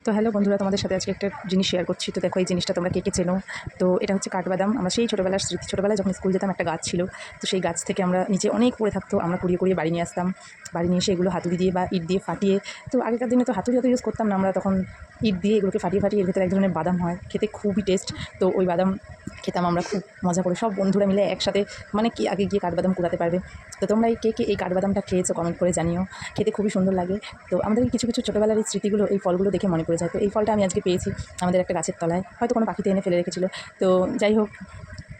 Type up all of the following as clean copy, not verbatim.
তো হ্যালো বন্ধুরা, তোমাদের সাথে আজকে একটা জিনিস শেয়ার করছি। তো দেখো, এই জিনিসটা তোমরা কে কে চেনো? তো এটা হচ্ছে কাঠবাদাম। আমরা সেই ছোটোবেলার স্মৃতি, ছোটোবেলায় যখন স্কুল যেতাম একটা গাছ ছিল, তো সেই গাছ থেকে আমরা নিচে অনেক পড়ে থাকতো, আমরা কুড়িয়ে কুড়িয়ে বাড়ি নিয়ে আসতাম। বাড়ি নিয়ে এসে এগুলো হাতুড়ি দিয়ে বা ইট দিয়ে ফাটিয়ে, তো আগেকার দিনে তো হাতুড়ি অত ইউজ করতাম না, আমরা তখন ইট দিয়ে এগুলোকে ফাটিয়ে ফাটিয়ে এর ভেতরে এক ধরনের বাদাম হয়, খেতে খুবই টেস্ট। তো ওই বাদাম খেতাম আমরা খুব মজা করে, সব বন্ধুরা মিলে একসাথে, মানে কি আগে গিয়ে কাঠবাদাম কুড়াতে পারবে। তো তোমরা এই কে কে এই কাঠবাদামটা খেয়েছো কমেন্ট করে জানিও, খেতে খুবই সুন্দর লাগে। তো আমাদের কিছু কিছু ছোটোবেলার এই স্মৃতিগুলো, এই ফলগুলো দেখে মনে পড়ে যায়। তো এই ফলটা আমি আজকে পেয়েছি আমাদের একটা গাছের তলায়, হয়তো কোনো পাখিতে এনে ফেলে রেখেছিল। তো যাই হোক,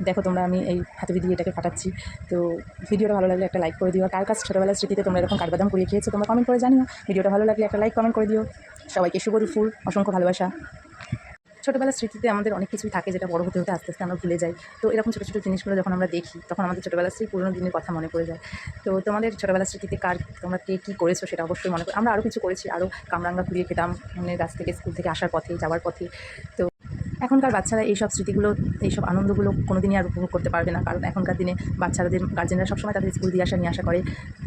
দেখো তোমরা, আমি এই হাতুড়ি দিয়ে এটাকে ফাটাচ্ছি। তো ভিডিওটা ভালো লাগলে একটা লাইক করে দিও। কার কাছে ছোটোবেলার স্মৃতিতে তোমরা এরকম কাঠবাদাম কুড়িয়ে খেয়েছো তোমরা কমেন্ট করে জানিও। ভিডিওটা ভালো লাগলে একটা লাইক কমেন্ট করে দিও। সবাইকে শুভ দুপুর, অসংখ্য ভালোবাসা। ছোটোবেলার স্মৃতিতে আমাদের অনেক কিছুই থাকে যেটা বড় হতে হতে আস্তে আস্তে আমরা ভুলে যাই। তো এরকম ছোটো ছোটো জিনিসগুলো যখন আমরা দেখি তখন আমাদের ছোটোবেলার সেই পুরোনো দিনের কথা মনে পড়ে যায়। তো তোমাদের ছোটোবেলার স্মৃতিতে তোমরা কে কী করেছো সেটা অবশ্যই মনে করে। আমরা আরও কিছু করেছি, আরও কামরাঙ্গা কুড়িয়ে খেতাম মানে গাছ থেকে, স্কুল থেকে আসার পথে, যাওয়ার পথে। তো এখনকার বাচ্চারা এইসব স্মৃতিগুলো, এইসব আনন্দগুলো কোনো দিনই আর উপভোগ করতে পারবে না, কারণ এখনকার দিনে বাচ্চাদের গার্জেনরা সবসময় তাদের স্কুল দিয়ে আসা নিয়ে আসা করে।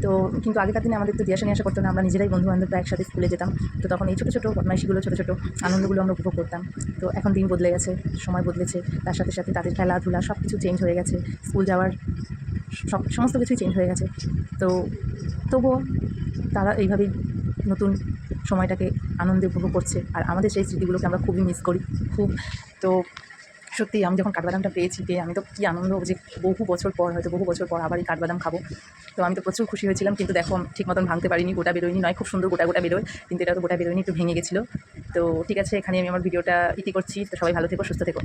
তো কিন্তু আগেকার দিনে আমাদের তো দিয়ে আসা নিয়ে আসা করতো না, আমরা নিজেরাই বন্ধুবান্ধবরা একসাথে স্কুলে যেতাম। তো তখন এই ছোটো ছোটো বদমাইশিগুলো, ছোটো ছোটো আনন্দগুলো আমরা উপভোগ করতাম। তো এখন দিন বদলে গেছে, সময় বদলেছে, তার সাথে সাথে তাদের খেলাধুলা সব কিছু চেঞ্জ হয়ে গেছে, স্কুল যাওয়ার সমস্ত কিছুই চেঞ্জ হয়ে গেছে। তো তবুও তারা এইভাবেই নতুন সময়টাকে আনন্দে উপভোগ করছে, আর আমাদের সেই স্মৃতিগুলোকে আমরা খুবই মিস করি, খুব। তো সত্যি আমি যখন কাঠবাদামটা পেয়ে আমি তো কী আনন্দ, যে বহু বছর পর, হয়তো বহু বছর পর আবার এই কাঠবাদাম খাবো। তো আমি তো প্রচুর খুশি হয়েছিলাম, কিন্তু দেখো ঠিক মতন ভাঙতে পারিনি, গোটা বেরোয়নি, নয় খুব সুন্দর গোটা গোটা বেরোয়, কিন্তু এটা তো গোটা বেরোয়নি, একটু ভেঙে গেছিলো। তো ঠিক আছে, এখানে আমি আমার ভিডিওটা ইতি করছি। তো সবাই ভালো থেকো, সুস্থ থেকো।